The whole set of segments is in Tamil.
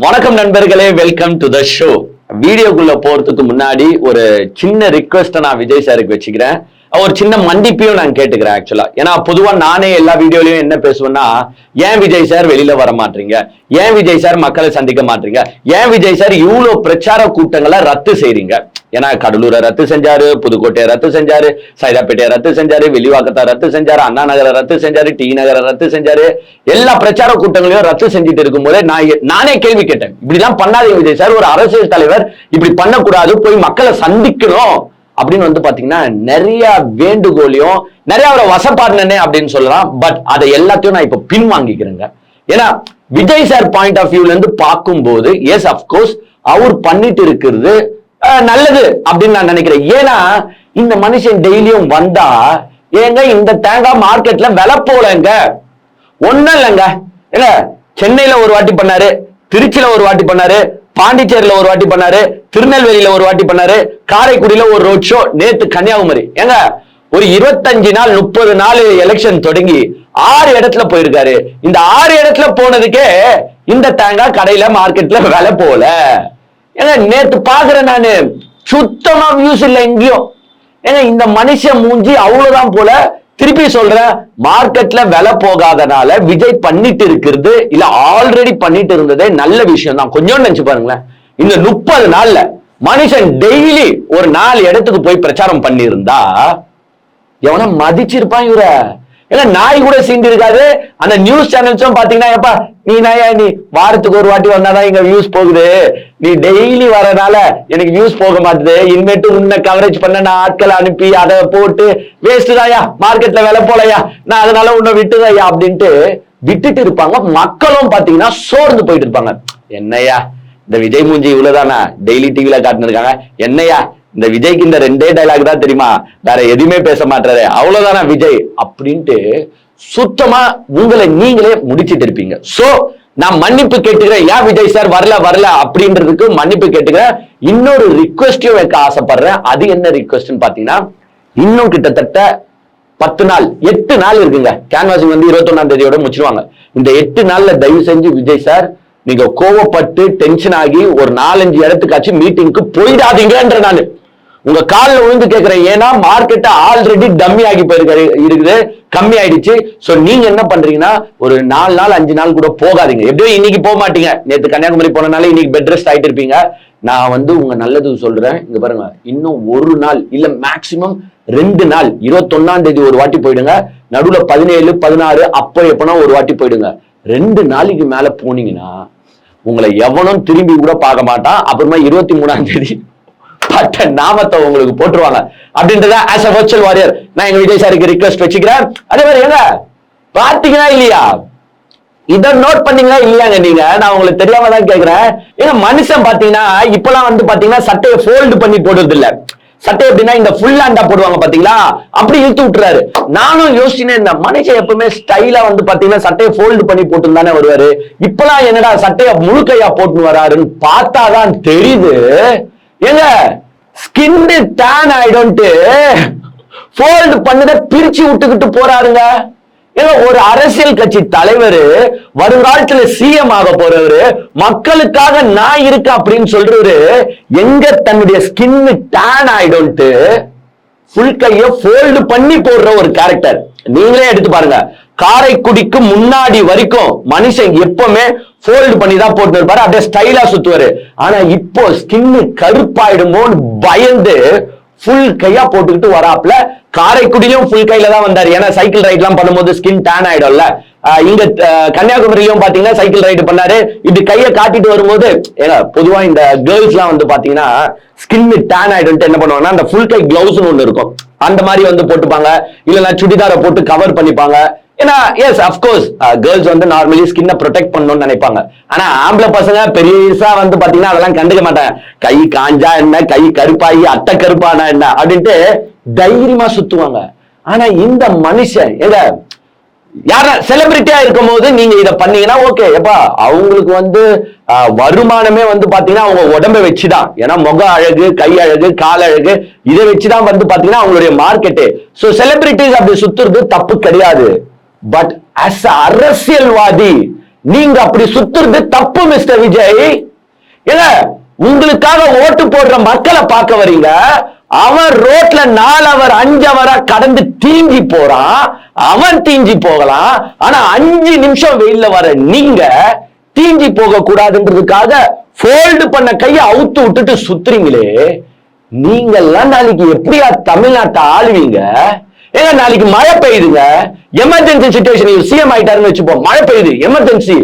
வணக்கம் நண்பர்களே, வெல்கம் டு த ஷோ. வீடியோக்குள்ள போறதுக்கு முன்னாடி ஒரு சின்ன ரிக்வெஸ்ட் நான் விஜய் சாருக்கு வச்சுக்கிறேன். ஒரு சின்ன மன்னிப்பையும் நான் கேட்டுக்கிறேன். ஆக்சுவலா ஏன்னா பொதுவா நானே எல்லா வீடியோலயும் என்ன பேசுவேன்னா, ஏன் விஜய் சார் வெளியில வர மாட்டீங்க, ஏன் விஜய் சார் மக்களை சந்திக்க மாட்டீங்க, ஏன் விஜய் சார் இவ்வளவு பிரச்சார கூட்டங்களை ரத்து செய்றீங்க. ஏன்னா கடலூரை ரத்து செஞ்சாரு, புதுக்கோட்டையை ரத்து செஞ்சாரு, சைதாப்பேட்டையை ரத்து செஞ்சாரு, வெளிவாக்கத்தை ரத்து செஞ்சாரு, அண்ணா நகரை ரத்து செஞ்சாரு, டி நகரை ரத்து செஞ்சாரு, எல்லா பிரச்சார கூட்டங்களையும் ரத்து செஞ்சுட்டு இருக்கும் போதே நானே கேள்வி கேட்டேன். இப்படிலாம் பண்ணாதீங்க விஜய் சார், ஒரு அரசியல் தலைவர் இப்படி பண்ணக்கூடாது, போய் மக்களை சந்திக்கணும் அப்படின்னு பாத்தீங்கன்னா நிறைய வேண்டுகோளையும் நிறைய அவரை வசப்பாடுனே அப்படின்னு சொல்லலாம். பட் அதை எல்லாத்தையும் நான் இப்ப பின்வாங்கிக்கிறேங்க. ஏன்னா விஜய் சார் பாயிண்ட் ஆஃப் வியூல இருந்து பார்க்கும்போது எஸ் அப்கோர்ஸ் அவர் பண்ணிட்டு இருக்கிறது நல்லது அப்படின்னு நான் நினைக்கிறேன். ஏன்னா இந்த மனுஷன் டெய்லியும் வந்தா ஏங்க இந்த தேங்காய் மார்க்கெட்ல விலை போலங்க ஒண்ணும் இல்லைங்க. இல்ல சென்னையில ஒரு வாட்டி பண்ணாரு, திருச்சியில ஒரு வாட்டி பண்ணாரு, பாண்டிச்சேரியில ஒரு வாட்டி பண்ணாரு, திருநெல்வேலியில ஒரு வாட்டி பண்ணாரு, காரைக்குடியில ஒரு ரோட் ஷோ, நேத்து கன்னியாகுமரி. ஏங்க ஒரு 25 நாள் 30 நாள் எலெக்ஷன் தொடங்கி 6 இடத்துல போயிருக்காரு. இந்த 6 இடத்துல போனதுக்கே இந்த தேங்காய் கடையில மார்க்கெட்ல விலை போல. ஏங்க நேத்து பாக்குறேன் நானு, சுத்தமா வியூஸ் இல்ல எங்கேயும். ஏங்க இந்த மனுஷன் மூஞ்சி அவ்வளவுதான் போல. திருப்பி சொல்றேன், மார்க்கெட்ல விலை போகாதனால விஜய் பண்ணிட்டு இருக்கிறது இல்ல ஆல்ரெடி பண்ணிட்டு இருந்ததே நல்ல விஷயம் தான். கொஞ்சம் நினைச்சு பாருங்களேன், இந்த 30 நாள்ல மனுஷன் டெய்லி ஒரு 4 இடத்துக்கு போய் பிரச்சாரம் பண்ணி இருந்தா எவனா மதிச்சிருப்பான் இவர. ஏன்னா நாய் கூட சீண்டி இருக்காது. அந்த நியூஸ் சேனல்ஸும் பாத்தீங்கன்னா, எப்பா நீ நாயா, நீ வாரத்துக்கு ஒரு வாட்டி வந்தாதான் இங்க வியூஸ் போகுது, நீ டெய்லி வரனால எனக்கு வியூஸ் போக மாட்டுது, இனிமேட்டு உன்னை கவரேஜ் பண்ண நான் ஆட்களை அனுப்பி அதை போட்டு வேஸ்ட் தாயா, மார்க்கெட்ல விலை போலையா, நான் அதனால உன்னை விட்டுதாயா அப்படின்ட்டு விட்டுட்டு இருப்பாங்க. மக்களும் பாத்தீங்கன்னா சோர்ந்து போயிட்டு இருப்பாங்க. என்னையா இந்த விஜய் மூஞ்சி இவ்வளவுதானா டெய்லி டிவில காட்டுன்னு இருக்காங்க, என்னையா இந்த விஜய்க்கு இந்த 2 டைலாக் தான் தெரியுமா, வேற எதுவுமே பேச மாட்டாரு, அவ்வளவுதானா விஜய் அப்படின்ட்டு சுத்தமா உங்களை நீங்களே முடிச்சிட்டு இருப்பீங்க. சோ நான் மன்னிப்பு கேட்டுக்கிறேன், ஏன் விஜய் சார் வரல அப்படின்றதுக்கு மன்னிப்பு கேட்டுக்கிறேன். இன்னொரு ரிக்வெஸ்டையும் வைக்க ஆசைப்படுறேன். அது என்ன ரிக்வெஸ்ட்னு பாத்தீங்கன்னா, இன்னும் கிட்டத்தட்ட 10 நாள் 8 நாள் இருக்குங்க. கேன்வாசிங் 21ஆம் தேதியோட முடிச்சிருவாங்க. இந்த 8 நாள்ல தயவு செஞ்சு விஜய் சார் நீங்க கோவப்பட்டு டென்ஷன் ஆகி ஒரு 4-5 இடத்துக்காச்சும் மீட்டிங்க்கு போயிடாதீங்கன்ற நானு உங்க காலில் விழுந்து கேட்கிறேன். ஏன்னா மார்க்கெட் ஆல்ரெடி டம்மி ஆகி இருக்குது, கம்மி ஆயிடுச்சு. சோ நீங்க என்ன பண்றீங்கன்னா, ஒரு 4 நாள் 5 நாள் கூட போகாதீங்க. எப்படியோ இன்னைக்கு போக மாட்டீங்க, நேற்று கன்னியாகுமரி போனனால இன்னைக்கு பெட் ரெஸ்ட் ஆயிட்டு இருப்பீங்க. நான் உங்க நல்லது சொல்றேன், இங்க பாருங்க, இன்னும் ஒரு நாள் இல்ல மேக்சிமம் 2 நாள், 21ஆம் தேதி ஒரு வாட்டி போயிடுங்க, நடுவுல 17 16 அப்ப எப்பனா ஒரு வாட்டி போயிடுங்க. 2 நாளைக்கு மேல போனீங்கன்னா உங்களை எவனும் திரும்பி கூட பார்க்க மாட்டான். அப்புறமா 23ஆம் தேதி பட்ட நாமத்தை உங்களுக்கு போட்டுருவாங்க. அப்படின்றத ஆஸ் a virtual warrior நான் எங்க விஜய் சாருக்கு ரிக்வெஸ்ட் வச்சுக்கிறேன். அதே மாதிரி ஏங்க பாத்தீங்கன்னா இல்லையா, இதை நோட் பண்ணீங்களா இல்லையாங்க நீங்க? நான் உங்களுக்கு தெரியாம தான் கேட்கிறேன். ஏங்க மனுஷன் பாத்தீங்கன்னா இப்பெல்லாம் பாத்தீங்கன்னா சட்டையை ஃபோல்டு பண்ணி போடுறது இல்ல. சட்டை எப்படின்னா இந்த ஃபுல் ஹேண்டா போடுவாங்க பாத்தீங்களா, அப்படி இழுத்து விட்டுறாரு. நானும் யோசிச்சுனே இந்த மனுஷன் எப்பவுமே ஸ்டைலா பாத்தீங்கன்னா சட்டையை ஃபோல்டு பண்ணி போட்டு தானே வருவாரு. இப்பெல்லாம் என்னடா சட்டையை முழுக்கையா போட்டு வராருன்னு பார்த்தாதான் தெரியுது. ஏங்க ஸ்கின் டேன் ஆயிடும்ட்டு ஃபோல்டு பண்ணத பிரிச்சு விட்டுக்கிட்டு போறாருங்க. ஏங்க ஒரு அரசியல் கட்சி தலைவர், வருங்காலத்துல சிஎம் ஆக போறவரு, மக்களுக்காக நான் இருக்கேன் அப்படின்னு சொல்றவரு, எங்க தன்னுடைய ஸ்கின் டேன் ஆயிடும்ட்டு ஃபுல் கைய ஃபோல்டு பண்ணி போடுற ஒரு கேரக்டர். நீங்களே எடுத்து பாருங்க, காரைக்குடிக்கு முன்னாடி வரைக்கும் மனுஷன் எப்பவுமே ஃபோல்டு பண்ணி தான் போட்டு இருப்பாரு, அப்படியே ஸ்டைலா சுத்துவாரு. ஆனா இப்போ ஸ்கின் கருப்பாயிடுமோன்னு பயந்து ஃபுல் கையா போட்டுக்கிட்டு வராப்ல. காரைக்குடியிலும் ஃபுல் கையில தான் வந்தாரு, ஏன்னா சைக்கிள் ரைட் எல்லாம் பண்ணும்போது ஸ்கின் டேன் ஆயிடும்ல. இங்க கன்னியாகுமரியிலும் பாத்தீங்கன்னா சைக்கிள் ரைடு பண்ணாரு, இப்படி கையை காட்டிட்டு வரும்போது, ஏன்னா பொதுவா இந்த கேர்ள்ஸ் எல்லாம் பாத்தீங்கன்னா ஸ்கின் டேன் ஆயிடும் என்ன பண்ணுவாங்கன்னா, அந்த ஃபுல் கை கிளவுஸ் ஒண்ணு இருக்கும், அந்த மாதிரி போட்டுப்பாங்க. இல்லைன்னா சுடிதாரை போட்டு கவர் பண்ணிப்பாங்க. ஏன்னா எஸ் அப்கோர்ஸ் கேர்ள்ஸ் நார்மலி ஸ்கின்னை ப்ரொடெக்ட் பண்ணணும்னு நினைப்பாங்க. ஆனா ஆம்பளை பசங்க பெரியசா பாத்தீங்கன்னா அதெல்லாம் கண்டுக்க மாட்டாங்க. கை காஞ்சா என்ன, கை கருப்பாயி அட்டை கருப்பானா என்ன அப்படின்ட்டு தைரியமா சுத்துவாங்க. ஆனா இந்த மனுஷன் எங்க யார செலிபிரிட்டியா இருக்கும் போது நீங்க இதை பண்ணீங்கன்னா ஓகே, எப்பா அவங்களுக்கு வருமானமே பாத்தீங்கன்னா அவங்க உடம்பை வச்சுதான். ஏன்னா முக அழகு, கை அழகு, கால் அழகு, இதை வச்சுதான் பாத்தீங்கன்னா அவங்களுடைய மார்க்கெட்டு. சோ செலிபிரிட்டிஸ் அப்படி சுத்துறது தப்பு கிடையாது. பட் அஸ் அரசியல்வாதி நீங்க அப்படி சுத்துறது தப்பு மிஸ்டர் விஜய். ஏங்க உங்களுக்காக ஓட்டு போடுற மக்களை பார்க்க வரீங்க, அவன் ரோட்ல 4 அவர் 5 அவரா கடந்து தீஞ்சி போறான், அவன் தீஞ்சி போகலாம். ஆனா 5 நிமிஷம் வெயில்ல வர நீங்க தீஞ்சி போக கூடாதுன்றதுக்காக போல்டு பண்ண கைய அவுத்து விட்டுட்டு சுத்துறீங்களே, நீங்க எல்லாம் நாளைக்கு எப்படியா தமிழ்நாட்டை ஆளுவீங்க? ஏங்க நாளைக்கு மழை பெய்யுதுங்க, எமர்ஜென்சி சிச்சுவேஷன், சிஎம் ஆயிட்டாருன்னு வச்சுப்போம், மழை பெய்யுது, எமர்ஜென்சி,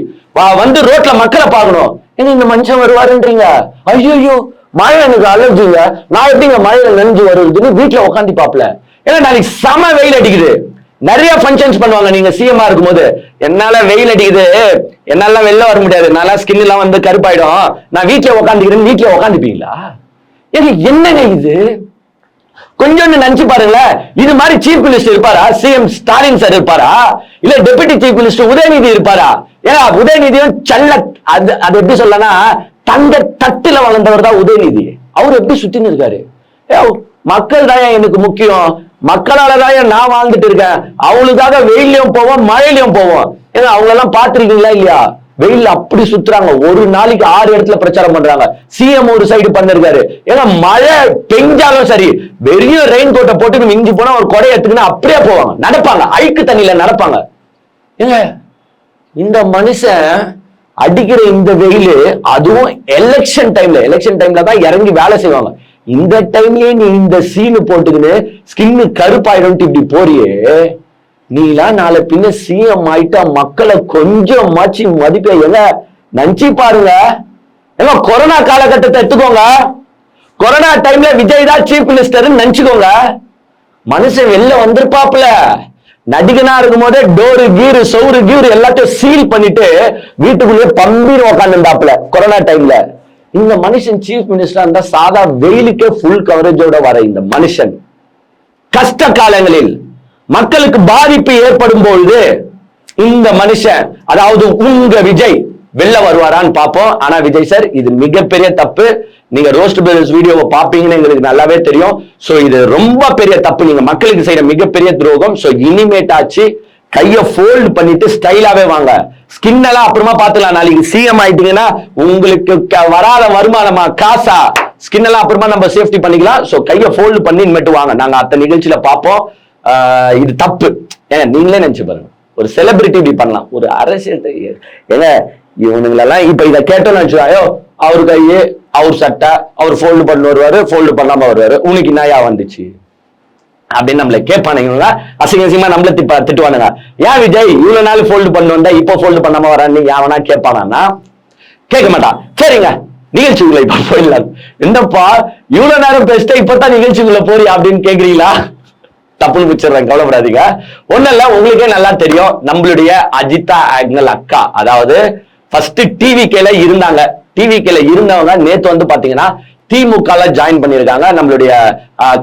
வந்து ரோட்ல மக்களை பார்க்கணும், ஏங்க இந்த மனுஷன் வருவாருன்றீங்க. ஐயோ மழை எனக்கு அலர்ஜிங்க, நான் எப்படிங்க மழையில நனைஞ்சு வருதுன்னு வீட்டுல உட்காந்து பாப்பல. ஏன்னா நாளைக்கு செம வெயில் அடிக்குது, நிறைய ஃபங்க்ஷன்ஸ் பண்ணுவாங்க. நீங்க சிஎம்ஆ இருக்கும் போது, என்னால வெயில் அடிக்குது, என்னால வெளில வர முடியாது, நல்லா ஸ்கின் எல்லாம் வந்து கருப்பாயிடும், நான் வீட்டுல உட்காந்துக்கிறேன், வீட்டுல உட்காந்துப்பீங்களா? என்னங்க இது? கொஞ்சம் நினைச்சு பாருங்களேன். இது மாதிரி சீஃப் மினிஸ்டர் இருப்பாரா? சிஎம் ஸ்டாலின் சார் இருப்பாரா? இல்ல டெபுட்டி சீஃப் மினிஸ்டர் உதயநிதி இருப்பாரா? ஏன்னா உதயநிதியும் அது எப்படி சொல்லனா, தங்க தட்டுல வளர்ந்தவர் தான் உதயநிதி. அவர் எப்படி சுத்தின்னு இருக்காரு? மக்கள் தான் எனக்கு முக்கியம், மக்களாலதான் நான் வாழ்ந்துட்டு இருக்கேன், அவங்களுக்காக வெயிலையும் போவோம் மழையிலையும் போவோம். ஏன்னா அவங்க எல்லாம் பாத்துருக்கீங்களா இல்லையா? வெயில் அப்படி சுத்துறாங்க, ஒரு நாளைக்கு 6 இடத்துல பிரச்சாரம் பண்றாங்க. சிஎம் ஒரு சைடு பண்ணிருக்காரு. ஏன்னா மழை பெஞ்சாலும் சரி, வெறும் ரெயின் கோட்டை போட்டு மிஞ்சி போனா ஒரு கொடை எடுத்துக்கினா அப்படியே போவாங்க, நடப்பாங்க, அழுக்கு தண்ணியில நடப்பாங்க. ஏங்க இந்த மனுஷன் அடிக்கிற இந்த வெயில், அதுவும் எலெக்ஷன் டைம்ல தான் இறங்கி வேலை செய்வாங்க. இந்த டைம்லயே நீ இந்த சீனு போட்டுக்கின்னு ஸ்கின்னு கருப்பாயிடும் இப்படி போறியே, நீலாம் நாளை பின்ன சிஎம் ஆயிட்டா மக்களை கொஞ்சம் மாச்சி மதிப்ப. எங்க நினைச்சு பாருங்க, ஏங்க கொரோனா காலகட்டத்தை எடுத்துக்கோங்க, கொரோனா டைம்ல விஜய் தான் சீஃப் மினிஸ்டர் நினைச்சுக்கோங்க. மனுஷன் வெளில வந்திருப்பாப்ல, நடிகனா இருக்கும் போதே டோரு கீரு சவுறு கீரு எல்லாத்தையும் சீல் பண்ணிட்டு வீட்டுக்குள்ளேயே பம்பீர் உக்காந்துட்டாப்ல கொரோனா டைம்ல. இந்த மனுஷன் சீஃப் மினிஸ்டர் இருந்தா சாதா வெயிலுக்கே ஃபுல் கவரேஜோட வர இந்த மனுஷன் கஷ்ட காலங்களில் மக்களுக்கு பாதிப்பு ஏற்படும் பொழுது இந்த மனுஷன், அதாவது உங்க விஜய் வெளில வருவாரான்னு பார்ப்போம். ஆனா விஜய் சார், இது மிகப்பெரிய தப்பு. நீங்க ரோஸ்ட் பிரதர்ஸ் வீடியோவை பாப்பீங்கன்னு எங்களுக்கு நல்லாவே தெரியும். சோ இது ரொம்ப பெரிய தப்பு, நீங்க மக்களுக்கு செய்யற மிகப்பெரிய துரோகம். சோ இனிமேட்டாச்சு கைய ஃபோல்ட் பண்ணிட்டு ஸ்டைலாவே வாங்க. ஸ்கின் எல்லாம் அப்புறமா பாத்துக்கலாம், நாளைக்கு சிஎம் ஆயிட்டீங்கன்னா உங்களுக்கு வராத வருமானமா காசா, ஸ்கின் எல்லாம் அப்புறமா நம்ம சேஃப்டி பண்ணிக்கலாம். சோ கைய ஃபோல்ட் பண்ணி இனிமேட்டு வாங்க, நாங்க அத்த நிகழ்ச்சியில பார்ப்போம். இது தப்பு. ஏங்க நீங்களே நினைச்சு பாருங்க, ஒரு செலிபிரிட்டி இப்படி பண்ணலாம், ஒரு அரசியல். ஏங்க இவனுங்களெல்லாம் இப்ப இதை கேட்டோம்னு வச்சுக்கோ, அவரு கையே அவர் சட்டை அவர் ஃபோல்டு பண்ண வருவாரு, ஃபோல்டு பண்ணாம வருவாரு, உனக்கு என்னயா வந்துச்சு அப்படின்னு நம்மள கேட்பானுங்க. அசிங்கமா நம்மள திட்டுவானுங்க. ஏன் விஜய் இவ்வளவு நாள் ஃபோல்டு பண்ணு வந்தா இப்போ ஃபோல்டு பண்ணாம வரான்னு யாவனா கேட்பானா? கேட்க மாட்டான். சரிங்க, நிகழ்ச்சிக்குள்ள இப்ப போயிடலாம். என்னப்பா இவ்வளவு நேரம் பேசிட்டா இப்பதான் நிகழ்ச்சிக்குள்ள போறியா அப்படின்னு கேக்குறீங்களா? தப்புன்னு பிடிச்சிடுறேன், கவலைப்படாதீங்க. ஒண்ணு இல்ல, உங்களுக்கே நல்லா தெரியும், நம்மளுடைய அஜிதா ஆக்னல் அக்கா, அதாவது ஃபர்ஸ்ட் டிவிகேல இருந்தாங்க. டிவிகேல இருந்தவங்க நேத்து வந்து பாத்தீங்கன்னா திமுக ஜாயின் பண்ணிருக்காங்க. நம்மளுடைய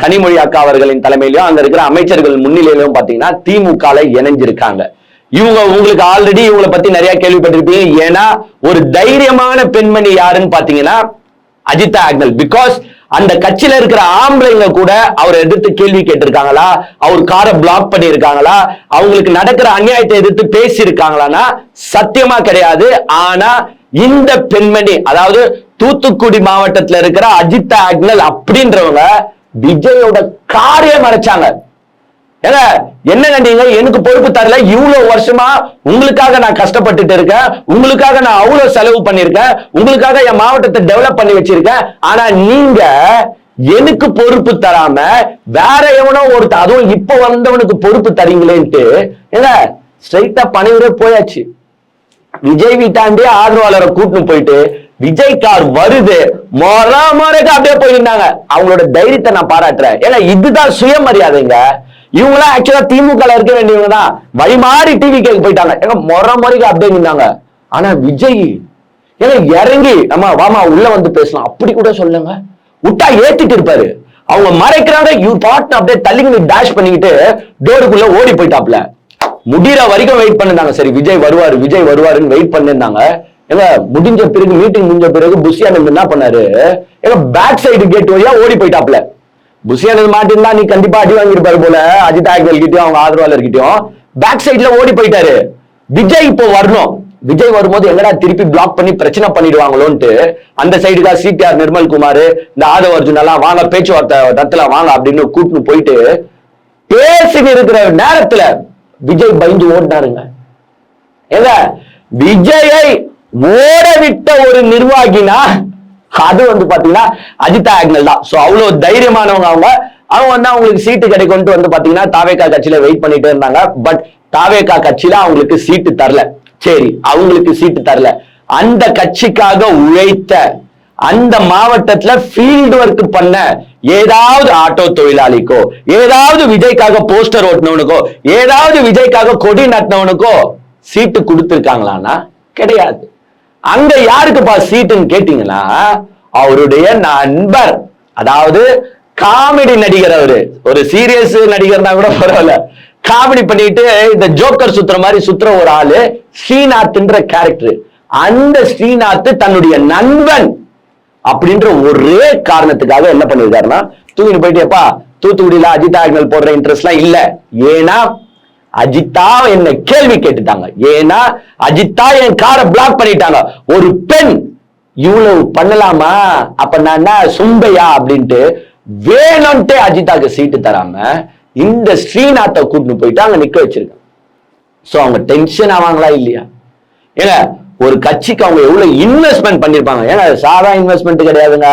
கனிமொழி அக்கா அவர்களின் தலைமையிலும் அங்க இருக்கிற அமைச்சர்கள் முன்னிலையிலும் பாத்தீங்கன்னா திமுக இணைஞ்சிருக்காங்க. இவங்க உங்களுக்கு ஆல்ரெடி இவங்களை பத்தி நிறைய கேள்விப்பட்டிருப்பீங்க. ஏன்னா ஒரு தைரியமான பெண்மணி யாருன்னு பாத்தீங்கன்னா அஜிதா ஆக்னல். பிகாஸ் அந்த கட்சியில இருக்கிற ஆம்பளைங்க கூட அவரை எதிர்த்து கேள்வி கேட்டிருக்காங்களா, அவர் காரை பிளாக் பண்ணிருக்காங்களா, அவங்களுக்கு நடக்கிற அநியாயத்தை எதிர்த்து பேசி இருக்காங்களான்னா சத்தியமா கிடையாது. ஆனா இந்த பெண்மணி, அதாவது தூத்துக்குடி மாவட்டத்துல இருக்கிற அஜிதா ஆக்னல் அப்படின்றவங்க விஜயோட காரையே மறைச்சாங்க. என்னங்க நீங்க எனக்கு பொறுப்பு தரல, இவ்வளவு வருஷமா உங்களுக்காக நான் கஷ்டப்பட்டுட்டு இருக்கேன், உங்களுக்காக நான் அவ்வளவு செலவு பண்ணிருக்கேன், உங்களுக்காக என் மாவட்டத்தை டெவலப் பண்ணி வச்சிருக்கேன், ஆனா நீங்க எனக்கு பொறுப்பு தராம வேற எவனோ ஒருத்தர், அதுவும் இப்ப வந்தவனுக்கு பொறுப்பு தரீங்களேன்ட்டு ஏங்க ஸ்ட்ரைட்டா பணிவரே போயாச்சு. விஜய் வீட்டாண்டே ஆதரவாளரை கூட்டின்னு போயிட்டு விஜய் கார் வருது மொறைக்கு அப்படியே போயிருந்தாங்க. அவங்களோட தைரியத்தை நான் பாராட்டுறேன். ஏன்னா இதுதான் சுயமரியாதைங்க. இவங்களாம் ஆக்சுவலா திமுக இருக்க வேண்டியவங்க தான், வழி மாறி டிவிக்கு போயிட்டாங்க. ஏங்க முறைக்கு அப்படியே நின்னாங்க. ஆனா விஜய் ஏங்க இறங்கி நம்ம வாமா உள்ள வந்து பேசலாம் அப்படி கூட சொல்லுங்க, விட்டா ஏத்திட்டு இருப்பாரு. அவங்க மறைக்கிறாங்க, இவர் பாட்டு அப்படியே தள்ளிங்க டேஷ் பண்ணிக்கிட்டு டோருக்குள்ள ஓடி போயிட்டாப்ல. முடிகிற வரைக்கும் வெயிட் பண்ணிருந்தாங்க. சரி விஜய் வருவாரு விஜய் வருவாருன்னு வெயிட் பண்ணிருந்தாங்க. ஏங்க முடிஞ்ச பிறகு, மீட்டிங் முடிஞ்ச பிறகு புஷியானந்த் என்ன பண்ணாரு, ஏங்க பேக் சைடு கேட் வழியா ஓடி போயிட்டாப்ல. புஷியானந்த் மாட்டிருந்தா நீ கண்டிப்பா அடி வாங்கிருப்பாரு போல அஜித் ஆக்னல் கிட்டயும் அவங்க ஆதரவாளர் கிட்டயும். பேக் சைட்ல ஓடி போயிட்டாரு. விஜய் இப்போ வரணும், விஜய் வரும்போது எங்கடா திருப்பி பிளாக் பண்ணி பிரச்சனை பண்ணிடுவாங்களோன்ட்டு அந்த சைடுக்கா சிடிஆர் நிர்மல்குமார் இந்த ஆதவ அர்ஜுன் எல்லாம் வாங்க பேச்சுவார்த்தை ரத்துல வாங்க அப்படின்னு கூட்டின்னு போயிட்டு பேசிட்டு இருக்கிற நேரத்துல விஜய் பயந்து ஓடினாருங்க. ஏங்க விஜயை ஓட விட்ட ஒரு நிர்வாகினா அது வந்து பாத்தீங்கன்னா அஜிதா ஆக்னல் தான். சோ அவ்வளவு தைரியமானவங்க அவங்க வந்து அவங்களுக்கு சீட்டு கிடைக்கும்ட்டு வந்து பாத்தீங்கன்னா தாவேகா கட்சியில வெயிட் பண்ணிட்டு இருந்தாங்க. பட் தாவேகா கட்சியில அவங்களுக்கு சீட்டு தரல. சரி, அவங்களுக்கு சீட்டு தரல, அந்த கட்சிக்காக உழைத்த அந்த மாவட்டத்துல ஃபீல்டு ஒர்க் பண்ண ஏதாவது ஆட்டோ தொழிலாளிக்கோ, ஏதாவது விஜய்க்காக போஸ்டர் ஓட்டினவனுக்கோ, ஏதாவது விஜய்க்காக கொடி நட்டினவனுக்கோ சீட்டு கொடுத்திருக்காங்களான்னா கிடையாது. அங்க யாருக்குப்பா சீட்டுன்னு கேட்டீங்கன்னா அவருடைய நண்பர், அதாவது காமெடி நடிகர். அவரு ஒரு சீரியஸ் நடிகர்னா கூட பரவாயில்ல, காமெடி பண்ணிட்டு இந்த ஜோக்கர் சுத்துற மாதிரி சுத்துற ஒரு ஆளு ஸ்ரீநாத்ன்ற கேரக்டர். அந்த ஸ்ரீநாத் தன்னுடைய நண்பன் அப்படின்ற ஒரே காரணத்துக்காக என்ன பண்ணிருக்காருன்னா தூக்கிட்டு போயிட்டேப்பா தூத்துக்குடியில அஜிதா ஆக்னல் போடுற இன்ட்ரெஸ்ட் எல்லாம் இல்ல. ஏன்னா அஜிதா என்ன கேள்வி கேட்டுட்டாங்க, ஏன்னா அஜிதா என் காரை பிளாக் பண்ணிட்டாங்க. ஒரு பெண் இவ்வளவு பண்ணலாமா, அப்ப நான் சும்பையா அப்படின்ட்டு வேணும்ட்டே அஜிதாக்கு சீட்டு தராம இந்த ஸ்ரீநாத்தை கூட்டிட்டு போயிட்டு அங்க நிக்க வச்சிருக்காங்க. சோ அவங்க டென்ஷன் ஆவாங்களா இல்லையா? ஏங்க ஒரு கட்சிக்கு அவங்க எவ்வளவு இன்வெஸ்ட்மெண்ட் பண்ணிருப்பாங்க. ஏங்க சாதா இன்வெஸ்ட்மெண்ட் கிடையாதுங்க,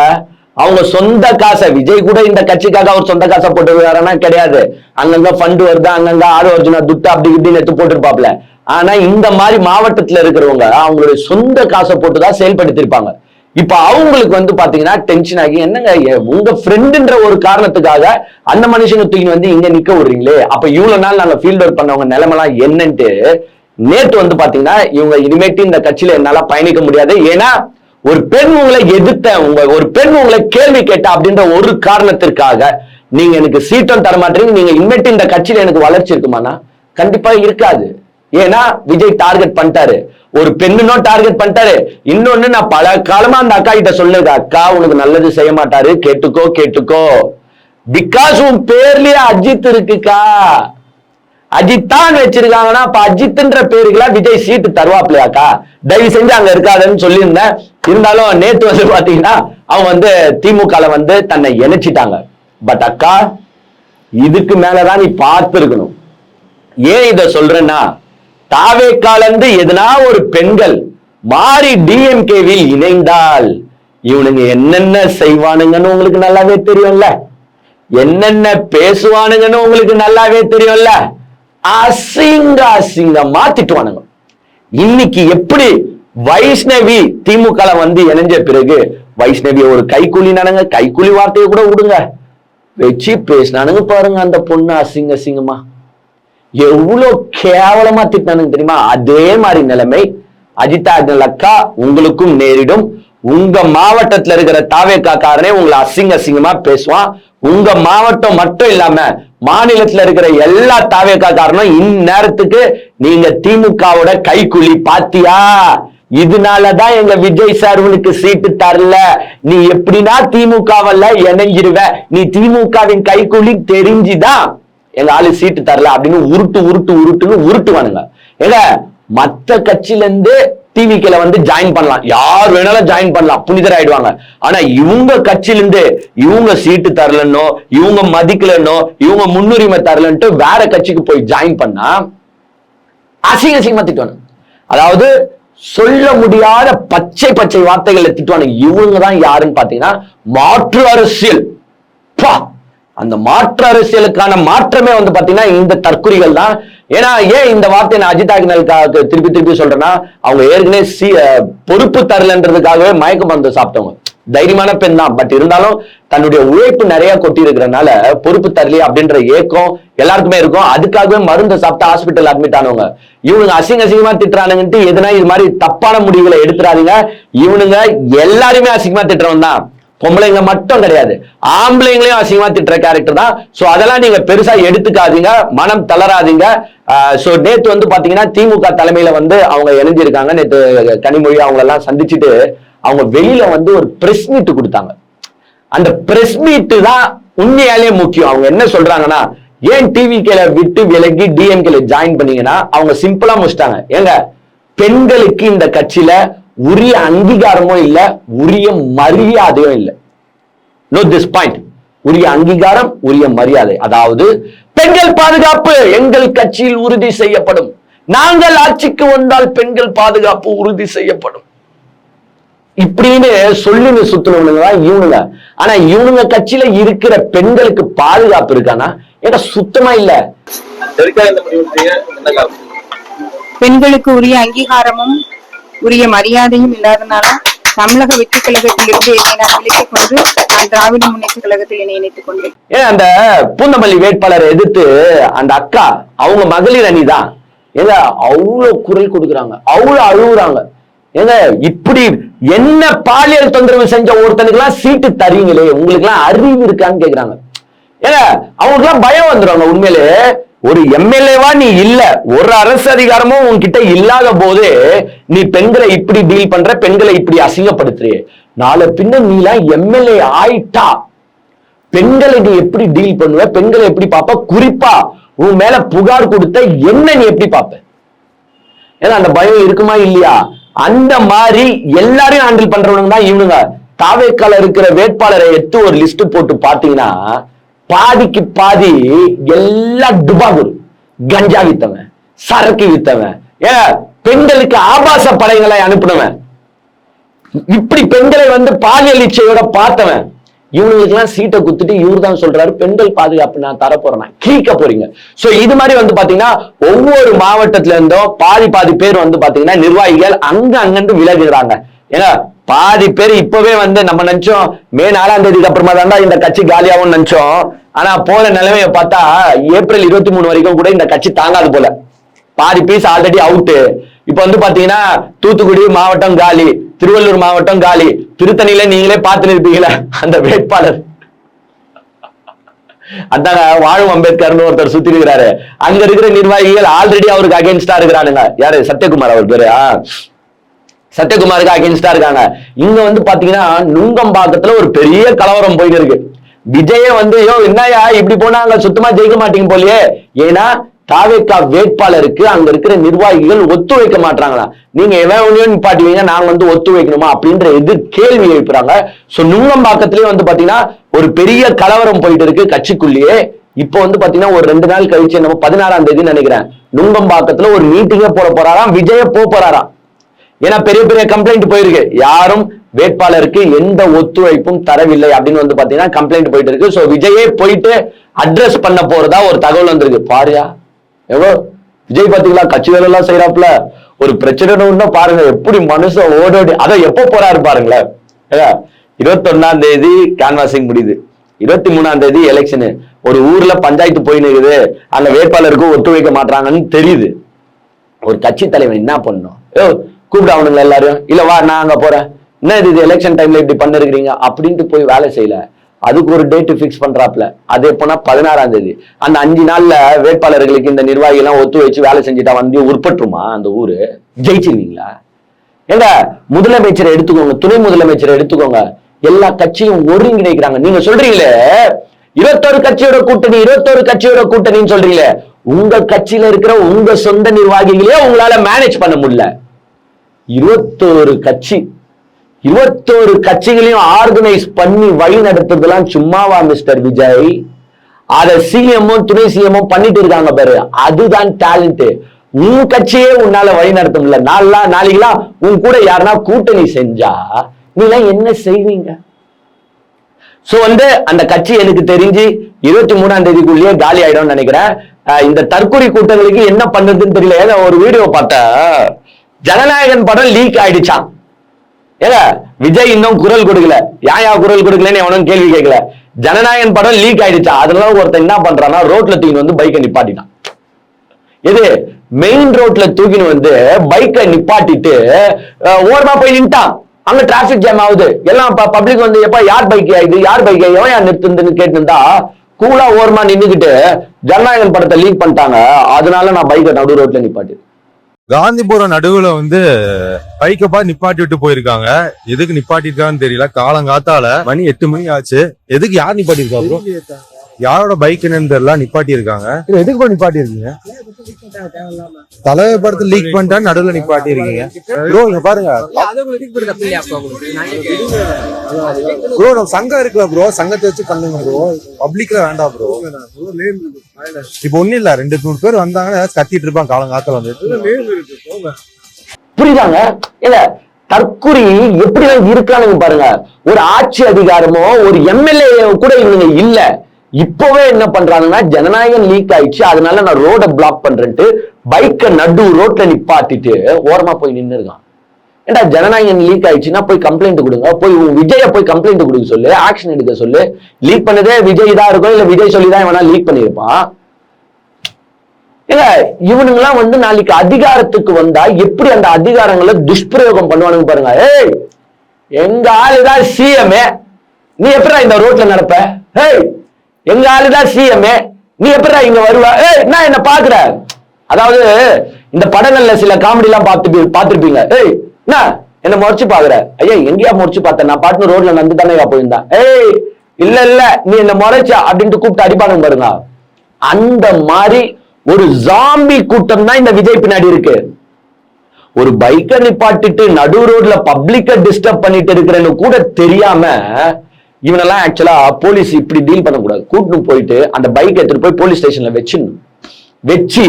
அவங்க சொந்த காசை. விஜய் கூட இந்த கட்சிக்காக அவர் சொந்த காசை போட்டு கிடையாது. அங்கங்க ஃபண்ட் வருது, அங்கங்க ஆதவ அர்ஜுனா துட்டு அப்படி இப்படின்னு எடுத்து போட்டுருப்பாப்ல. ஆனா இந்த மாதிரி மாவட்டத்துல இருக்கிறவங்க அவங்களுடைய சொந்த காசை போட்டுதான் செயல்படுத்திருப்பாங்க. இப்ப அவங்களுக்கு வந்து பாத்தீங்கன்னா டென்ஷன் ஆகி, என்னங்க உங்க ஃப்ரெண்டுன்ற ஒரு காரணத்துக்காக அந்த மனுஷங்க தூக்கி வந்து இங்க நிக்க விடுறீங்களே, அப்ப இவ்வளவு நாள் நாங்க ஃபீல்ட் ஒர்க் பண்ணவங்க நிலைமெல்லாம் என்னன்ட்டு நேற்று வந்து பாத்தீங்கன்னா இவங்க இனிமேட்டு இந்த கட்சியில என்னால பயணிக்க முடியாது. ஏன்னா ஒரு பெண் உங்களை எதிர்த்த, ஒரு பெண் உங்களை கேள்வி கேட்ட அப்படின்ற ஒரு காரணத்திற்காக நீங்க எனக்கு சீட்டும் தர மாட்டீங்க. நீங்க இனிமேட்டு இந்த கட்சியில எனக்கு வளர்ச்சி இருக்குமானா கண்டிப்பா இருக்காது. ஏன்னா விஜய் டார்கெட் பண்ணிட்டாரு, ஒரு பெண்ணுனும் டார்கெட் பண்ணிட்டாரு. இன்னொன்னு நான் பல காலமா அந்த அக்கா கிட்ட சொல்லுங்க, அக்கா உனக்கு நல்லது செய்ய மாட்டாரு, கேட்டுக்கோ கேட்டுக்கோ. பிகாஸ் உன் பேர்லயே அஜித் இருக்குக்கா, அஜித் தான் வச்சிருக்காங்கன்னா அப்ப அஜித்ன்ற பேருக்குல விஜய் சீட்டு தருவாப்லையாக்கா, தயவு செஞ்சு அங்க இருக்காதுன்னு சொல்லியிருந்தேன். இருந்தாலும் நேத்து வந்து பாத்தீங்கன்னா அவங்க வந்து திமுக வந்து தன்னை இணைச்சிட்டாங்க. பட் அக்கா இதுக்கு மேலதான் நீ பார்த்து இருக்கணும். ஏன் இத சொல்றேன்னா தாவேக்காலந்து எதனா ஒரு பெண்கள் மாறி டிஎம்கேவில் இணைந்தால் இவனுங்க என்னென்ன செய்வானுங்கன்னு உங்களுக்கு நல்லாவே தெரியும்ல, என்னென்ன பேசுவானுங்கன்னு உங்களுக்கு நல்லாவே தெரியும்ல. அசிங்கமா திட்டுவானுங்க. இன்னைக்கு எப்படி வைஷ்ணவி திமுக வந்து இணைஞ்ச பிறகு வைஷ்ணவி ஒரு கைக்கூலினானுங்க, கைக்கூலி வார்த்தையை கூட விடுங்க, வச்சு பேசினானுங்க பாருங்க அந்த பொண்ணு அசிங்கமா எவ்வளவு கேவலமா திட்டானுங்க தெரியுமா? அதே மாதிரி நிலைமை அஜிதா அக்கா உங்களுக்கும் நேரிடும். உங்க மாவட்டத்துல இருக்கிற தாவேகா காரனே உங்களை அசிங்கமா பேசுவான். உங்க மாவட்டம் மட்டும் இல்லாம மாநிலத்துல இருக்கிற எல்லா தாவேகா காரனும் இந்நேரத்துக்கு நீங்க திமுகவோட கைக்கூலி பாத்தியா, இதனாலதான் எங்க விஜய் சார் உனக்கு சீட்டு தரல, நீ எப்படின்னா திமுகவல்ல இணைஞ்சிருவ, நீ திமுகவின் கைக்கூலி தெரிஞ்சுதான் எங்க ஆளு சீட்டு தரல அப்படின்னு உருட்டுன்னு உருட்டுவானுங்க. ஏங்க மத்த கட்சியில இருந்து டிவிக்கல வந்து ஜாயின் பண்ணலாம், யார் வேணாலும் ஜாயின் பண்ணலாம், புனிதர் ஆயிடுவாங்க. ஆனா இவங்க கட்சியிலிருந்து இவங்க சீட்டு தரலன்னோ, இவங்க மதிக்கலன்னோ, இவங்க முன்னுரிமை தரலன்ட்டு வேற கட்சிக்கு போய் ஜாயின் பண்ணா அசிங்கமா திட்டுவானு. அதாவது சொல்ல முடியாத பச்சை வார்த்தைகளை திட்டுவானுங்க. இவங்க தான் யாருன்னு பாத்தீங்கன்னா மாற்று அரசியல். அந்த மாற்று அரசியலுக்கான மாற்றமே வந்து பாத்தீங்கன்னா இந்த தற்குறிகள் தான். ஏன்னா ஏன் இந்த வார்த்தை நான் அஜித் ஆக்னலுக்காக திருப்பி சொல்றேன்னா, அவங்க ஏற்கனவே பொறுப்பு தரலன்றதுக்காகவே மயக்க மருந்து சாப்பிட்டவங்க, தைரியமான பெண் தான். பட் இருந்தாலும் தன்னுடைய உழைப்பு நிறைய கொட்டி இருக்கிறதுனால பொறுப்பு தரலையே அப்படின்ற ஏக்கம் எல்லாருக்குமே இருக்கும். அதுக்காகவே மருந்து சாப்பிட்டு ஹாஸ்பிட்டல் அட்மிட் ஆனவங்க. இவனுங்க அசிங்கமா திட்டுறானுங்கன்ட்டு எதுனா இது மாதிரி தப்பான முடிவுகளை எடுத்துறாதீங்க. இவனுங்க எல்லாருமே அசிங்கமா திட்டுறவன் தான், பொம்பளைங்க மட்டும் கிடையாது, ஆம்பளைங்களையும் அசிங்கமா திட்டுற கேரக்டர் தான். சோ அதெல்லாம் நீங்க பெருசா எடுத்துக்காதீங்க, மனம் தளராதீங்க. சோ நேத்து வந்து பாத்தீங்கன்னா திமுக தலைமையில வந்து அவங்க இணைஞ்சிருக்காங்க. நேத்து கனிமொழி அவங்க எல்லாம் சந்திச்சுட்டு அவங்க வெளியில வந்து ஒரு பிரஸ் மீட் கொடுத்தாங்க. அந்த பிரஸ் மீட் தான் உண்மையாலே முக்கியம். அவங்க என்ன சொல்றாங்கன்னா, ஏன் டிவிகேல விட்டு விலகி டிஎம்கேல ஜாயின் பண்ணீங்கன்னா அவங்க சிம்பிளா முடிச்சிட்டாங்க. ஏங்க பெண்களுக்கு இந்த கட்சியில உரிய அங்கீகாரமும் இல்ல, உரிய மரியாதையும் இல்லை. Note this point. உரிய அங்கீகாரம், உரிய மரியாதை. அதாவது பெண்கள் பாதுகாப்பு எங்கள் கட்சியில் உறுதி செய்யப்படும், நாங்கள் ஆட்சிக்கு வந்தால் பெண்கள் பாதுகாப்பு உறுதி செய்யப்படும் இப்படின்னு சொல்லி சுத்துனவனுங்க இவனுங்க. ஆனா இவனுங்க கட்சியில இருக்கிற பெண்களுக்கு பாதுகாப்பு இருக்கானா? ஏன்னா சுத்தமா இல்ல. பெண்களுக்கு உரிய அங்கீகாரமும் உரிய மரியாதையும் இல்லாதனால தமிழக வெற்றி கழகத்திலிருந்து என்னை நான் விலக்கிக் கொண்டு நான் திராவிட முன்னேற்ற கழகத்தில் என்னை இணைத்துக் கொண்டேன். ஏன் அந்த பூந்தமல்லி வேட்பாளரை எதிர்த்து அந்த அக்கா, அவங்க மகளிர் அணிதான், ஏங்க அவ்வளவு குரல் கொடுக்குறாங்க, அவ்வளவு அழுகுறாங்க. ஏங்க இப்படி என்ன பாலியல் தொந்தரவு செஞ்ச ஒருத்தனுக்கு எல்லாம் சீட்டு தரீங்களே, உங்களுக்கு எல்லாம் அறிவு இருக்கான்னு கேக்குறாங்க. ஏங்க அவங்களுக்கு எல்லாம் பயம் வந்துடுவாங்க. உண்மையிலே ஒரு எம்எல்ஏவா நீ இல்ல, ஒரு அரசு அதிகாரமும் உன்கிட்ட இல்லாத போது நீ பெண்களை இப்படி டீல் பண்ற, பெண்களை இப்படி அசிங்கப்படுத்துறியே, நாளை பின்ன நீ எல்லாம் எம்எல்ஏ ஆயிட்டா பெண்களை நீ எப்படி டீல் பண்ணுவ, பெண்களை எப்படி பாப்ப, குறிப்பா உன் மேல புகார் கொடுத்த என்ன நீ எப்படி பாப்ப? ஏன்னா அந்த பயம் இருக்குமா இல்லையா? அந்த மாதிரி எல்லாரையும் ஹேண்டில் பண்றவனுங்க தான் இவனுங்க. தாவேக்கால இருக்கிற வேட்பாளரை எடுத்து ஒரு லிஸ்ட் போட்டு பாத்தீங்கன்னா பாதிக்கு பாதி எல்லா டுபாகூர், கஞ்சா வித்தவன், சரக்கு வித்தவன், பெண்களுக்கு ஆபாச படைகளை அனுப்பினவன், இப்படி பெண்களை பாலியல் இச்சையோட பார்த்தவன், இவங்களுக்கு எல்லாம் சீட்டை குத்துட்டு இவரு தான் சொல்றாரு பெண்கள் பாதுகாப்பு நான் தரப்போறேன், கிழிக்க போறீங்க. சோ இது மாதிரி பாத்தீங்கன்னா ஒவ்வொரு மாவட்டத்துல இருந்தும் பாதி பேர் பாத்தீங்கன்னா நிர்வாகிகள் அங்கிருந்து விலகுறாங்க. ஏன்னா பாதி பேர் இப்பவே நம்ம நினைச்சோம் மே 4ஆம் தேதிக்கு அப்புறமா தான் இந்த கட்சி காலியாகும் நினைச்சோம். ஆனா போற நிலைமையை பார்த்தா ஏப்ரல் 23 வரைக்கும் கூட இந்த கட்சி தாங்காது போல. பாதி பீஸ் ஆல்ரெடி அவுட். இப்ப பாத்தீங்கன்னா தூத்துக்குடி மாவட்டம் காலி, திருவள்ளூர் மாவட்டம் காலி, திருத்தணியில நீங்களே பார்த்து இருப்பீங்களா அந்த வேட்பாளர், அதான வாழும் அம்பேத்கர்னு ஒருத்தர் சுத்தி இருக்கிறாரு. அங்க இருக்கிற நிர்வாகிகள் ஆல்ரெடி அவருக்கு அகேன்ஸ்டா இருக்கிறானுங்க. யாரு? சத்யகுமார் அவர் பேரு. சத்யகுமாருக்கு அகேன்ஸ்டா இருக்காங்க. இங்க பாத்தீங்கன்னா நுங்கம்பாக்கத்துல ஒரு பெரிய கலவரம் போயிட்டு இருக்கு. விஜய யோ என்னயா இப்படி போனாங்க, சுத்தமா ஜெயிக்க மாட்டீங்க போலியே. ஏன்னா தாவேக்கா வேட்பாளருக்கு அங்க இருக்கிற நிர்வாகிகள் ஒத்துழைக்க மாட்டாங்களா. நீங்க எவனையும் நிப்பாட்டுவீங்க, நாங்க ஒத்து வைக்கணுமா அப்படின்ற எதிர் கேள்வி எழுப்புறாங்க. சோ நுங்கம்பாக்கத்திலேயே பாத்தீங்கன்னா ஒரு பெரிய கலவரம் போயிட்டு இருக்கு கட்சிக்குள்ளேயே. இப்போ பாத்தீங்கன்னா ஒரு 2 நாள் கழிச்சு நம்ம 16ஆம் தேதி நினைக்கிறேன், நுங்கம்பாக்கத்துல ஒரு மீட்டிங்கே போட போறாராம், விஜய போறாராம். ஏன்னா பெரிய பெரிய கம்ப்ளைண்ட் போயிருக்கு, யாரும் வேட்பாளருக்கு எந்த ஒத்துழைப்பும் தரவில்லை அப்படின்னு பாத்தீங்கன்னா கம்ப்ளைண்ட் போயிட்டு இருக்கு. சோ விஜயே போயிட்டு அட்ரஸ் பண்ண போறதா ஒரு தகவல் வந்திருக்கு. பாரியா எவ்வளோ விஜய் பாத்தீங்களா கட்சி வேலை எல்லாம் செய்யறாப்புல. ஒரு பிரச்சனை பாருங்க எப்படி மனுஷன் ஓடோடி. அதை எப்போ போறாரு பாருங்களேன். 21ஆம் தேதி கேன்வாசிங் முடியுது, 23ஆம் தேதி எலெக்ஷனு. ஒரு ஊர்ல பஞ்சாயத்து போய் நிற்குது, அந்த வேட்பாளருக்கும் ஒத்துழைக்க மாட்டாங்கன்னு தெரியுது. ஒரு கட்சி தலைவன் என்ன பண்ணணும்? கூப்பிட்டு அவனுங்க எல்லாரும், இல்ல வா நான் அங்க போறேன், என்ன இது எலெக்ஷன் டைம்ல இப்படி பண்ணிருக்கீங்க அப்படின்ட்டு போய் வேலை செய்யல. அதுக்கு ஒரு டேட் பிக்ஸ் பண்றாப்ல. அதே போனா 16ஆம் தேதி அந்த 5 நாள்ல வேட்பாளர்களுக்கு இந்த நிர்வாகி எல்லாம் ஒத்து வச்சு வேலை செஞ்சுட்டா உற்பற்றுமா அந்த ஊரு? ஜெயிச்சிருவீங்களா? ஏங்க முதலமைச்சரை எடுத்துக்கோங்க, துணை முதலமைச்சரை எடுத்துக்கோங்க, எல்லா கட்சியும் ஒருங்கிணைக்கிறாங்க. நீங்க சொல்றீங்களே 21 கட்சியோட கூட்டணி, 21 கட்சியோட கூட்டணின்னு சொல்றீங்களே, உங்க கட்சியில இருக்கிற உங்க சொந்த நிர்வாகிகளே உங்களால மேனேஜ் பண்ண முடியல. 21 கட்சி, 21 கட்சிகளையும் ஆர்கனைஸ் பண்ணி வழி நடத்துறதுலாம் சும்மாவா மிஸ்டர் விஜய்? அத சிஎம்மும் துணை சிஎம்மும் பண்ணிட்டு இருக்காங்க பாரு, அதுதான் டேலண்ட். உன் கட்சியே உன்னால வழி நடத்த முடியல. நாளைக்கெல்லாம் உன் கூட யாருன்னா கூட்டணி செஞ்சா நீ எல்லாம் என்ன செய்வீங்க? சோ அந்த கட்சி எனக்கு தெரிஞ்சு 23ஆம் தேதிக்குள்ளேயே காலி ஆயிடும்னு நினைக்கிறேன். இந்த தற்கொலை கூட்டங்களுக்கு என்ன பண்றதுன்னு தெரியல. ஏன்னா ஒரு வீடியோ பார்த்தா ஜனநாயகன் படம் லீக் ஆயிடுச்சான். ஏங்க விஜய் இன்னும் குரல் கொடுக்கல, யா குரல் கொடுக்கலன்னு எவனும் கேள்வி கேட்கல. ஜனநாயகன் படம் லீக் ஆயிடுச்சா. அதனால ஒருத்தன் என்ன பண்றான்னா ரோட்ல தூக்கின்னு பைக்கை நிப்பாட்டினான். எது மெயின் ரோட்ல தூக்கின்னு பைக்கை நிப்பாட்டிட்டு ஓரமா போய் நின்ட்டான். அங்க டிராபிக் ஜாம் ஆகுது. எல்லாம் பப்ளிக் எப்ப யார் பைக் ஆயிடுது, யார் பைக் எவன் யார் நிறுத்துன்னு கேட்டுருந்தா கூலா ஓரமா நின்னுக்கிட்டு ஜனநாயகன் படத்தை லீக் பண்ணிட்டாங்க, அதனால நான் பைக்கை நடு ரோட்ல நிப்பாட்டி. காந்திபுரம் நடுவுல பைக்கப்பா நிப்பாட்டி விட்டு போயிருக்காங்க. எதுக்கு நிப்பாட்டி இருக்கான்னு தெரியல. காலங்காத்தால மணி 8 மணி ஆச்சு. எதுக்கு யார் நிப்பாட்டி இருக்கா ப்ரோ? யாரோட பைக் என்னன்னு தெரியல நிப்பாட்டி இருக்காங்க. இது எதுக்கு போய் நிப்பாட்டி இருக்கீங்க? தலைவர் படத்தை லீக் பண்ணிட்டான்னு நடுவில் நிப்பாட்டி இருக்கீங்க. ப்ரோ இங்க பாருங்க ப்ரோ, நம்ம சங்கம் இருக்குல்ல ப்ரோ, சங்கத்தை வச்சு பண்ணுங்க ப்ரோ, பப்ளிக்ல வேண்டாம் ப்ரோ. இப்ப ஒண்ணும் இல்ல, 2-3 பேர் வந்தாங்கன்னா கத்திட்டு இருப்பாங்க காலங்காலத்துல வந்து. புரியுதாங்க? இல்ல தற்குறி எப்படி இருக்கானுங்க பாருங்க. ஒரு ஆட்சி அதிகாரமோ ஒரு எம்எல்ஏ கூட இவங்க இல்ல. இப்பவே என்ன பண்றாங்கன்னா, ஜனநாயகம் லீக் ஆயிடுச்சு, அதனால நான் ரோட பிளாக் பண்றேன்ட்டு பைக்கை நடு ரோட்ல நிப்பாட்டிட்டு ஓரமா போய் நின்று இருக்கான். ஏண்டா ஜனநாயகம் லீக் ஆயிடுச்சுன்னா போய் கம்ப்ளைண்ட் கொடுங்க, போய் விஜய போய் கம்ப்ளைண்ட் கொடுக்க சொல்லு, ஆக்ஷன் எடுக்க சொல்லு. லீக் பண்ணதே விஜய் தான் இருக்கும், இல்ல விஜய் சொல்லிதான் இவனா லீக் பண்ணிருப்பான். இல்ல இவனுங்கெல்லாம் நாளைக்கு அதிகாரத்துக்கு வந்தா எப்படி அந்த அதிகாரங்களை துஷ்பிரயோகம் பண்ணுவானுங்க பாருங்க. ஏய் எங்க ஆளுதான் சிஎம்ஏ, நீ எப்படா இந்த ரோட்ல நடப்ப? ஏய் எங்க ஆளுதான் சிஎம்ஏ, நீ எப்படா இங்க வருவ? ஏய் நான் என்ன பாக்குற? அதாவது இந்த படங்கள்ல சில காமெடி எல்லாம் பார்த்திருப்பீங்க. ஏய் என்ன முறைச்சு பாக்குற? ஐயா எங்கேயா முறைச்சு பார்த்தேன், நான் பாட்டு ரோட்ல நடந்து தானே போயிருந்தேன். ஏய் இல்ல நீ என்ன முறைச்சா அப்படின்ட்டு கூப்பிட்டு அடிப்பானுங்க பாருங்க. அந்த மாதிரி ஒரு ஜாம்பி கூட்டம் தான் இந்த விஜய் பின்னாடி இருக்கு. ஒரு பைக்கை நிப்பாட்டிட்டு நடு ரோட்ல பப்ளிக்க டிஸ்டர்ப் பண்ணிட்டு இருக்கிறன்னு கூட தெரியாம இவனெல்லாம் ஆக்சுவலா போலீஸ் இப்படி டீல் பண்ணக்கூடாது. கூட்டிட்டு போயிட்டு அந்த பைக் எடுத்துட்டு போய் போலீஸ் ஸ்டேஷன்ல வச்சு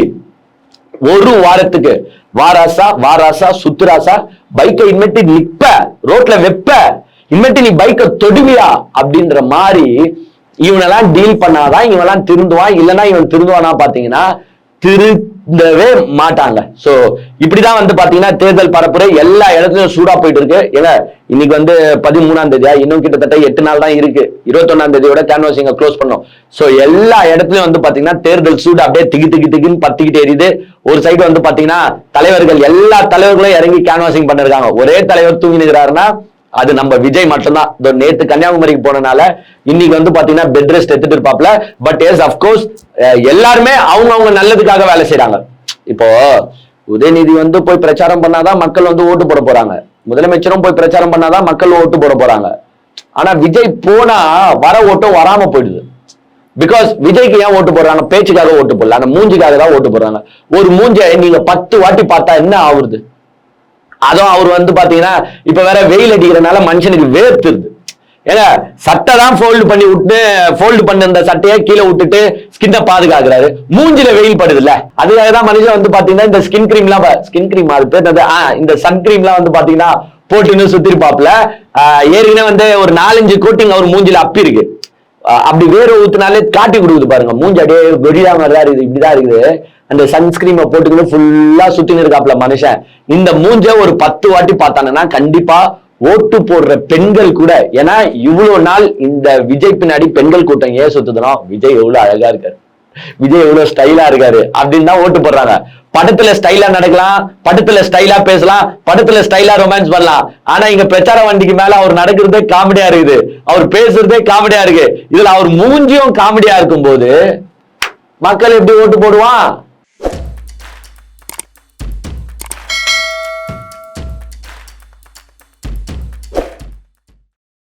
ஒரு வாரத்துக்கு வாராசா சுத்துராசா பைக்கை இன்மெட்டு நிப்ப ரோட்ல வெப்ப, இன்மெட்டு நீ பைக்கை தொடுவியா அப்படின்ற மாதிரி இவனெல்லாம் டீல் பண்ணாதான் இவனெல்லாம் திருந்துவான். இல்லைன்னா இவன் திருந்துவானா பாத்தீங்கன்னா திருந்தவே மாட்டாங்க. சோ இப்படிதான் பாத்தீங்கன்னா தேர்தல் பரப்புரை எல்லா இடத்துலயும் சூடா போயிட்டு இருக்கு. ஏன்னா இன்னைக்கு 13ஆம் தேதியா, இன்னும் கிட்டத்தட்ட 8 நாள் தான் இருக்கு. 21ஆம் தேதியோட கேன்வாசிங்க க்ளோஸ் பண்ணோம். சோ எல்லா இடத்துலயும் பாத்தீங்கன்னா தேர்தல் சூடு அப்படியே திகின்னு பத்திக்கிட்டு எரியுது. ஒரு சைடு பாத்தீங்கன்னா தலைவர்கள், எல்லா தலைவர்களும் இறங்கி கேன்வாசிங் பண்ணிருக்காங்க. ஒரே தலைவர் தூங்கி நிற்கிறாருன்னா அது நம்ம விஜய் மட்டும்தான். நேத்து கன்னியாகுமரிக்கு போனனால இன்னைக்கு பாத்தீங்கன்னா பெட் ரெஸ்ட் எடுத்துட்டு இருப்பாப்ல. பட் எஸ் அப்கோர்ஸ் எல்லாருமே அவங்க நல்லதுக்காக வேலை செய்யறாங்க. இப்போ உதயநிதி போய் பிரச்சாரம் பண்ணாதான் மக்கள் ஓட்டு போட போறாங்க. முதலமைச்சரும் போய் பிரச்சாரம் பண்ணாதான் மக்கள் ஓட்டு போட போறாங்க. ஆனா விஜய் போனா வர ஓட்டும் வராம போயிடுது. பிகாஸ் விஜய்க்கு ஏன் ஓட்டு போடுறாங்க? பேச்சுக்காக ஓட்டு போடல, ஆனா மூஞ்சிக்காக தான் ஓட்டு போடுறாங்க. ஒரு மூஞ்சை நீங்க 10 வாட்டி பார்த்தா என்ன ஆகுறது? அதுவும் அவர் பாத்தீங்கன்னா இப்ப வேற வெயில் அடிக்கிறதுனால மனுஷனுக்கு வேர்த்துருது. ஏங்க சட்டை தான் ஃபோல்டு பண்ண இந்த சட்டையை கீழே விட்டுட்டு ஸ்கின்னை பாதுகாக்கிறாரு. மூஞ்சில வெயில் படுது இல்ல, அதுக்காக தான் மனுஷன் பாத்தீங்கன்னா இந்த ஸ்கின் கிரீம் அது பேர் இந்த சன்கிரீம் எல்லாம் பாத்தீங்கன்னா போட்டுன்னு சுத்திருப்பாப்ல. ஏற்கனவே ஒரு 4-5 கோட்டிங் அவர் மூஞ்சில அப்பி இருக்கு. அப்படி வேற ஊத்துனாலே காட்டி கொடுக்குது பாருங்க. மூஞ்சி அப்படியே வெடியா மாதிரிதான் இருக்குது, இப்படிதான் இருக்குது. அந்த சன்ஸ்கிரீமை போட்டுக்கிட்டு ஃபுல்லா சுத்தின்னு இருக்காப்ல மனுஷன். இந்த மூஞ்ச ஒரு 10 வாட்டி பார்த்தாங்கன்னா கண்டிப்பா ஓட்டு போடுற பெண்கள் கூட, ஏன்னா இவ்வளவு நாள் இந்த விஜய் பின்னாடி பெண்கள் கூட்டம் ஏன் சுத்துதுனா, விஜய் எவ்வளவு அழகா இருக்காரு, விஜய் எவ்வளவு ஸ்டைலா இருக்காரு அப்படின்னு தான் ஓட்டு போடுறாங்க. படத்துல ஸ்டைலா நடக்கலாம், படத்துல ஸ்டைலா பேசலாம், படத்துல ஸ்டைலா ரொமான்ஸ் பண்ணலாம். ஆனா இங்க பிரச்சார வண்டிக்கு மேல அவர் நடக்கிறதே காமெடியா இருக்குது, அவர் பேசுறதே காமெடியா இருக்கு. இதுல அவர் மூஞ்சியும் காமெடியா இருக்கும் போது மக்கள் எப்படி ஓட்டு போடுவான்?